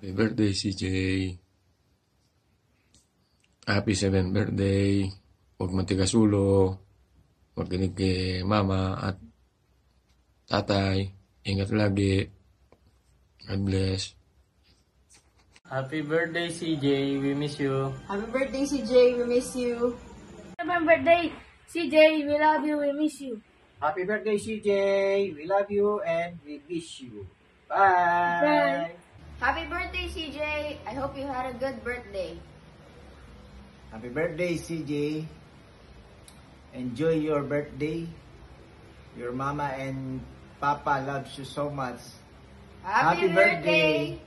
Happy birthday, CJ. Happy 7th birthday. Huwag matigas ulo. Makinig kay mama at tatay. Ingat lagi. God bless. Happy birthday, CJ. We miss you. Happy birthday, CJ. We miss you. Happy birthday, CJ. We love you. We miss you. Happy birthday, CJ. We love you and we miss you. Bye. Bye. Happy birthday, CJ. I hope you had a good birthday. Happy birthday, CJ. Enjoy your birthday. Your mama and papa loves you so much. Happy birthday.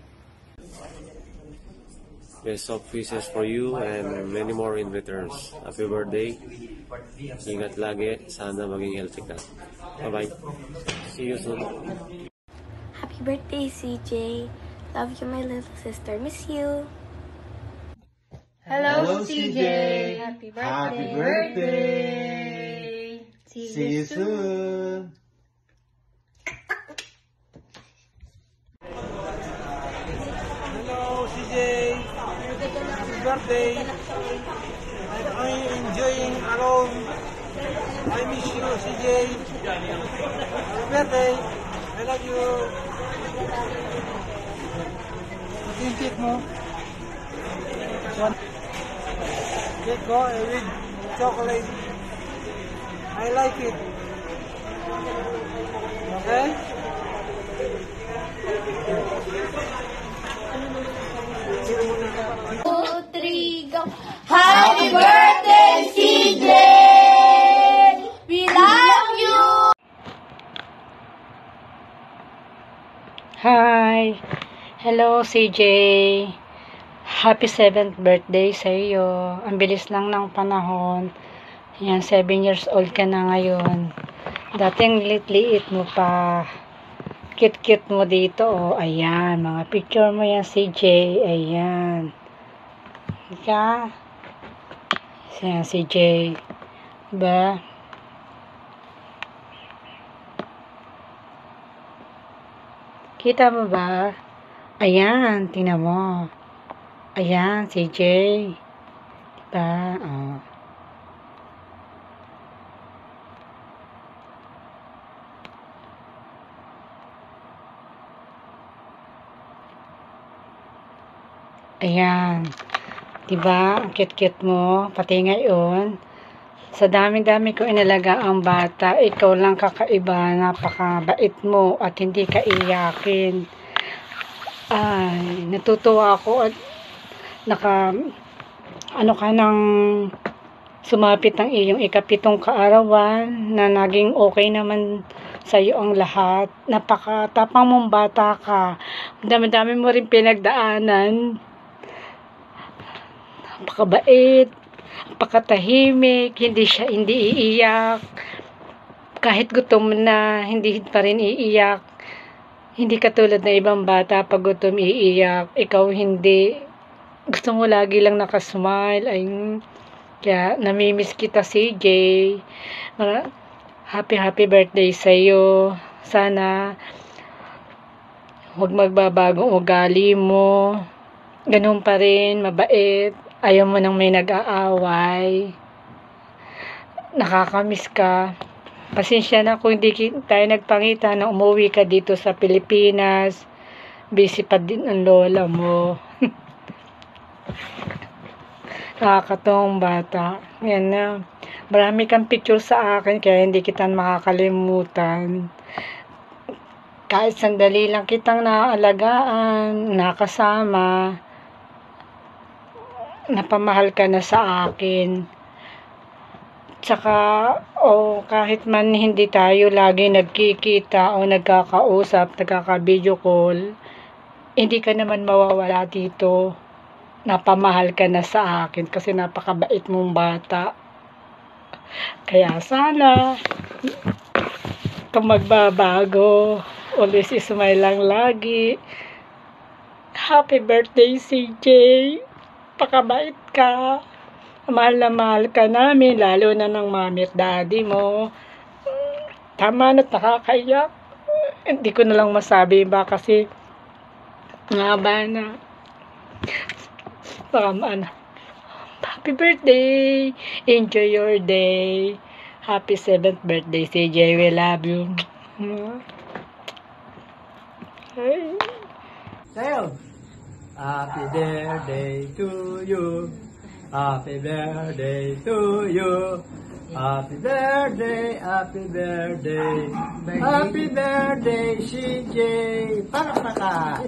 Best of wishes for you and many more in returns. Happy birthday. Ingat lagi. Sana maging healthy ka. Bye-bye. See you soon. Happy birthday, CJ. Love you, my little sister. Miss you. Hello, CJ. Happy birthday. Happy birthday. See you soon. Hello, CJ. Happy birthday. I'm enjoying alone. I miss you, CJ. Happy birthday. I love you. Ito yung cake mo. Cake ko with chocolate. I like it. Okay? Happy birthday, CJ. We love you. Hi! Hello, CJ! Happy 7th birthday sa iyo. Ang bilis lang ng panahon. Yan, 7 years old ka na ngayon. Dating liit-liit mo pa. Cute-cute mo dito, oh. Ayan, mga picture mo yan, CJ. Ayan. Ika? Ayan, CJ. Diba? Kita mo ba? Ayan, tingnan mo. Ayan, CJ. Diba? Oh. Ayan. Diba? Ang cute-cute mo. Pati ngayon. Sa dami-dami ko inalaga ang bata, ikaw lang kakaiba, napakabait mo at hindi ka iyakin. Ay, natutuwa ako at ano ka nang sumapit ang iyong ika-7 kaarawan na naging okay naman sa iyo ang lahat. Napakatapang mong bata ka. Dami-dami mo rin pinagdaanan. Napakabait. Napakatahimik, hindi iiyak. Kahit gutom na, hindi pa rin iiyak. Hindi katulad na ibang bata, pag gutom iiyak. Ikaw hindi. Gusto mo lagi lang nakasmile. Ay, kaya namimiss kita, CJ. Happy birthday sa'yo. Sana huwag magbabagong ugali mo. Ganun pa rin, mabait. Ayaw mo nang may nag-aaway. Nakakamiss ka. Pasensya na kung hindi tayo nagpangita na umuwi ka dito sa Pilipinas. Busy pa din ang lola mo. Nakakatawang bata. Yan na. Marami kang picture sa akin kaya hindi kita makakalimutan. Kahit sandali lang kitang naaalagaan, nakasama. Napamahal ka na sa akin. Tsaka, kahit man hindi tayo lagi nagkikita o nagkakausap, nagkaka-video call, hindi ka naman mawawala dito. Napamahal ka na sa akin kasi napakabait mong bata. Kaya sana, kung magbabago, always smile lang lagi. Happy birthday, CJ! Pakabait ka. Mahal na mahal ka namin, lalo na ng mami at daddy mo. Tama na't nakakaiyak. Hindi ko na lang masabi ba kasi nga ba na Baka maana. Happy birthday! Enjoy your day. Happy 7th birthday, CJ. We love you. Hey. Sayo. Happy birthday to you. Happy birthday to you. Happy birthday, happy birthday. Happy birthday, CJ. Palakpakan.